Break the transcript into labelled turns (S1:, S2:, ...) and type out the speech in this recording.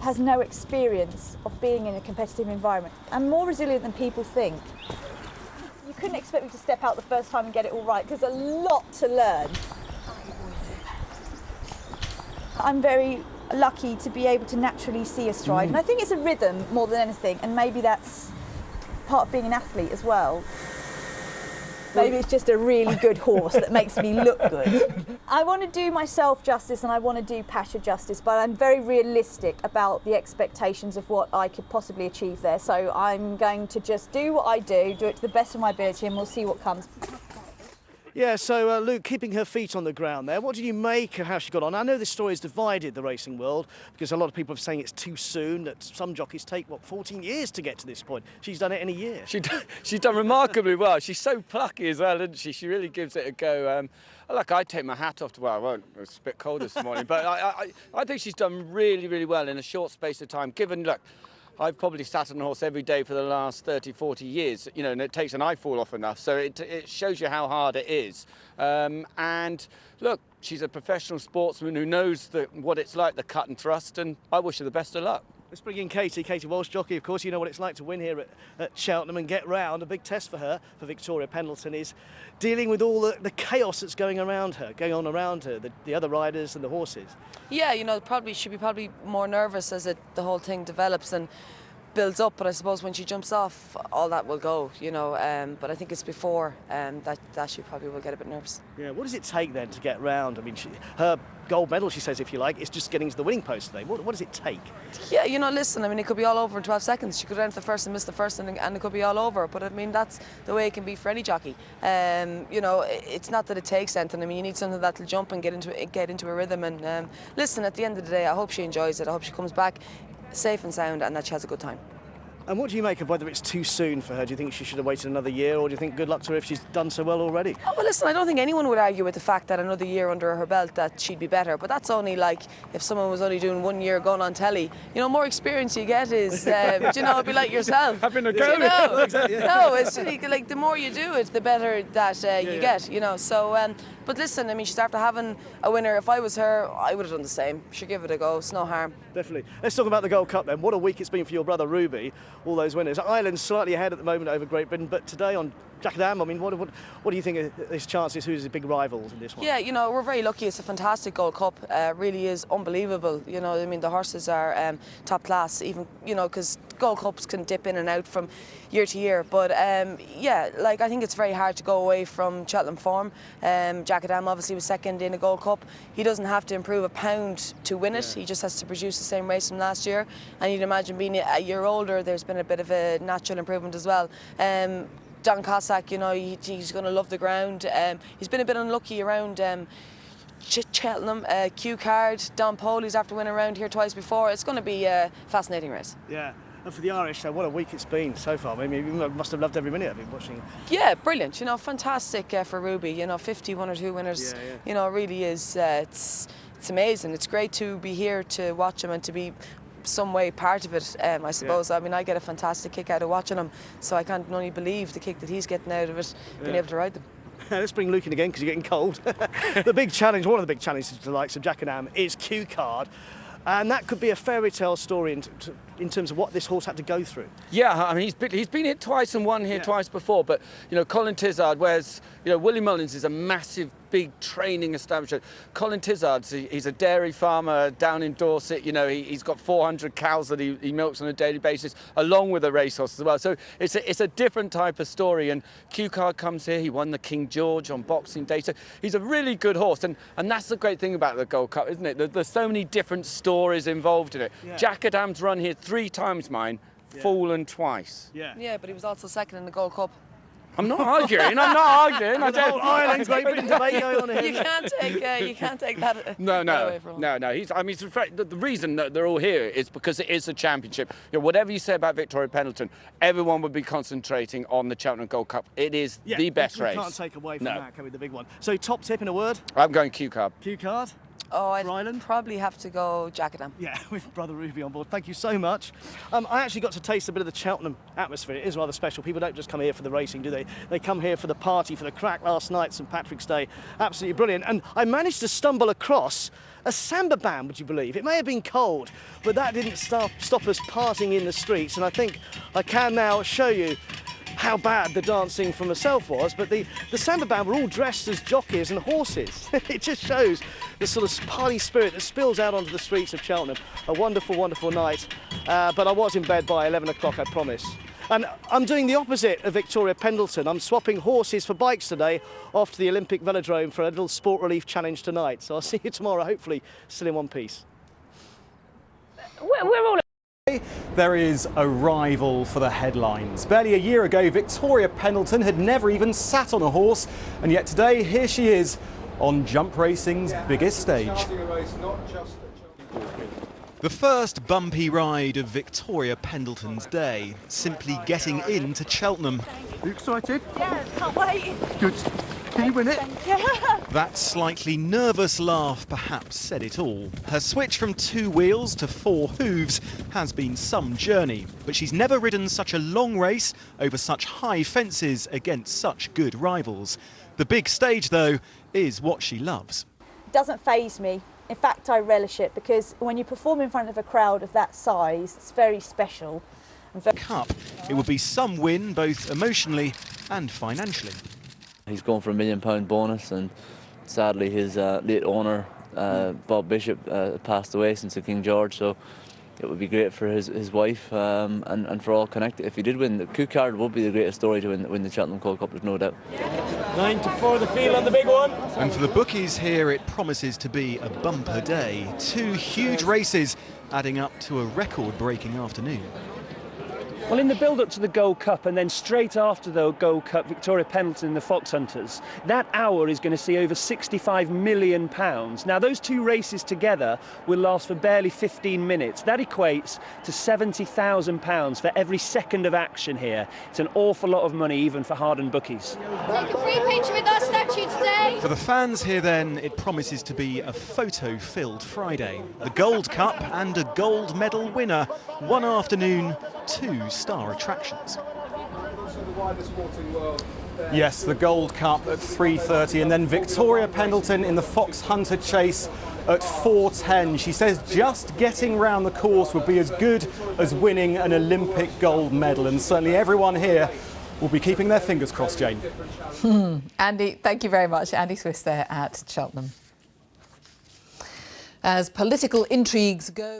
S1: has no experience of being in a competitive environment. I'm more resilient than people think. You couldn't expect me to step out the first time and get it all right, because there's a lot to learn. I'm very lucky to be able to naturally see a stride, and I think it's a rhythm more than anything, and maybe that's part of being an athlete as well. Maybe it's just a really good horse that makes me look good. I want to do myself justice and I want to do Pasha justice, but I'm very realistic about the expectations of what I could possibly achieve there. So I'm going to just do what I do it to the best of my ability, and we'll see what comes.
S2: Yeah, so Luke, keeping her feet on the ground there, what did you make of how she got on? I know this story has divided the racing world because a lot of people are saying it's too soon, that some jockeys take, what, 14 years to get to this point. She's done it in a year.
S3: She's done remarkably well. She's so plucky as well, isn't she? She really gives it a go. Look, I'd take my hat off to her. I won't. It's a bit cold this morning, but I think she's done really, really well in a short space of time, given, look, I've probably sat on a horse every day for the last 30, 40 years, you know, and it takes an eyefall off enough. So it shows you how hard it is. And look, she's a professional sportsman who knows what it's like, the cut and thrust, and I wish her the best of luck.
S2: Let's bring in Katie Walsh, jockey. Of course, you know what it's like to win here at Cheltenham and get round. A big test for her, for Victoria Pendleton, is dealing with all the chaos that's going on around her, the other riders and the horses.
S4: Yeah, you know, she'd be probably more nervous as the whole thing develops and builds up, but I suppose when she jumps off, all that will go, you know, but I think it's before that she probably will get a bit nervous.
S2: Yeah, what does it take then to get round? I mean, her gold medal, she says, if you like, is just getting to the winning post today. What does it take?
S4: Yeah, you know, listen, I mean, it could be all over in 12 seconds. She could enter the first and miss the first, and it could be all over, but I mean, that's the way it can be for any jockey. You know, it's not that it takes anything. I mean, you need something that'll jump and get into a rhythm, and listen, at the end of the day, I hope she enjoys it. I hope she comes back safe and sound and that she has a good time.
S2: And what do you make of whether it's too soon for her? Do you think she should have waited another year, or do you think good luck to her if she's done so well already?
S4: Oh, well, listen, I don't think anyone would argue with the fact that another year under her belt that she'd be better, but that's only like if someone was only doing 1 year going on telly. You know, more experience you get is, you know, it'd be like yourself.
S3: Having a go.
S4: You know? No, it's really, like, the more you do it, the better that you get, you know. So, but listen, I mean, she's after having a winner. If I was her, I would have done the same. She'd give it a go, it's no harm.
S2: Definitely. Let's talk about the Gold Cup then. What a week it's been for your brother Ruby, all those winners. Ireland's slightly ahead at the moment over Great Britain, but today on Cheltenham, I mean, what do you think of his chances? Who's the big rivals in this one?
S4: Yeah, you know, we're very lucky. It's a fantastic Gold Cup. Really is unbelievable. You know, I mean, the horses are top class, even, you know, because Gold Cups can dip in and out from year to year. But yeah, like, I think it's very hard to go away from Cheltenham form. Jack Adam obviously was second in a Gold Cup. He doesn't have to improve a pound to win it. He just has to produce the same race from last year. And you'd imagine being a year older, there's been a bit of a natural improvement as well. Don Cossack, you know, he's going to love the ground. He's been a bit unlucky around Cheltenham. Q Card, Don Poley's after winning around here twice before. It's going to be a fascinating race.
S2: Yeah. And for the Irish, what a week it's been so far. I mean, you must have loved every minute of it watching.
S4: Yeah, brilliant. You know, fantastic for Ruby. You know, 51 or 2 winners.
S2: Yeah.
S4: You know, really is. It's amazing. It's great to be here to watch him and to be some way part of it, I suppose. I mean, I get a fantastic kick out of watching him, so I can't only believe the kick that he's getting out of it, being able to ride them.
S2: Let's bring Luke in again because you're getting cold. The big challenge, one of the big challenges to the likes of Jack and Am is Q Card. And that could be a fairy tale story in terms of what this horse had to go through. Yeah,
S3: I mean, he's been here twice and won here twice before, but, you know, Colin Tizard, whereas, you know, Willie Mullins is a massive, big training establishment. Colin Tizard, he's a dairy farmer down in Dorset. You know, he's got 400 cows that he milks on a daily basis, along with a racehorse as well. So it's a different type of story. And Q Card comes here. He won the King George on Boxing Day. So he's a really good horse. And that's the great thing about the Gold Cup, isn't it? There's so many different stories involved in it. Yeah. Jack Adam's run here 3 times, mine, fallen twice.
S4: Yeah, but he was also second in the Gold Cup.
S3: I'm not arguing.
S2: The whole Ireland Great Britain debate going on here.
S4: You can't take that.
S3: No.
S4: Away from him.
S3: No. The reason that they're all here is because it is a championship. You know, whatever you say about Victoria Pendleton, everyone would be concentrating on the Cheltenham Gold Cup. It is the best race.
S2: You can't take away from that, can be the big one. So top tip in a word?
S3: I'm going Q Card.
S2: Q Card?
S4: Oh, I'd
S2: Ireland?
S4: probably have to go Cheltenham.
S2: Yeah, with Brother Ruby on board. Thank you so much. I actually got to taste a bit of the Cheltenham atmosphere. It is rather special. People don't just come here for the racing, do they? They come here for the party, for the crack last night, St Patrick's Day. Absolutely brilliant. And I managed to stumble across a samba band, would you believe? It may have been cold, but that didn't stop us partying in the streets. And I think I can now show you how bad the dancing from myself was, but the samba band were all dressed as jockeys and horses. It just shows the sort of party spirit that spills out onto the streets of Cheltenham. A wonderful, wonderful night, but I was in bed by 11 o'clock, I promise. And I'm doing the opposite of Victoria Pendleton. I'm swapping horses for bikes today off to the Olympic Velodrome for a little sport relief challenge tonight. So I'll see you tomorrow, hopefully still in one piece.
S5: We're all... There is a rival for the headlines. Barely a year ago, Victoria Pendleton had never even sat on a horse, and yet today, here she is on jump racing's biggest stage. The first bumpy ride of Victoria Pendleton's day, simply getting into Cheltenham.
S2: Are you excited?
S1: Yeah, can't wait.
S2: Good. Can you win it?
S5: That slightly nervous laugh perhaps said it all. Her switch from 2 wheels to 4 hooves has been some journey, but she's never ridden such a long race over such high fences against such good rivals. The big stage, though, is what she loves.
S1: It doesn't faze me. In fact, I relish it because when you perform in front of a crowd of that size, it's very special.
S5: Cup, it would be some win both emotionally and financially.
S6: He's going for £1 million bonus, and sadly his late owner, Bob Bishop, passed away since the King George, so it would be great for his wife and for all connected. If he did win, the Cookard would be the greatest story to win the Cheltenham Gold Cup, there's no doubt.
S7: 9-4 the field on the big one.
S5: And for the bookies here, it promises to be a bumper day. 2 huge races adding up to a record-breaking afternoon.
S7: Well, in the build-up to the Gold Cup and then straight after the Gold Cup, Victoria Pendleton and the Fox Hunters, that hour is going to see over £65 million. Now, those 2 races together will last for barely 15 minutes. That equates to £70,000 for every second of action here. It's an awful lot of money, even for hardened bookies.
S8: Take a free picture with our statue today.
S5: For the fans here, then, it promises to be a photo-filled Friday. The Gold Cup and a gold medal winner. One afternoon, 2 star attractions. Yes, the Gold Cup at 3:30, and then Victoria Pendleton in the Fox Hunter chase at 4:10. She says just getting round the course would be as good as winning an Olympic gold medal, and certainly everyone here will be keeping their fingers crossed, Jane.
S9: Andy, thank you very much. Andy Swiss there at Cheltenham. As political intrigues go...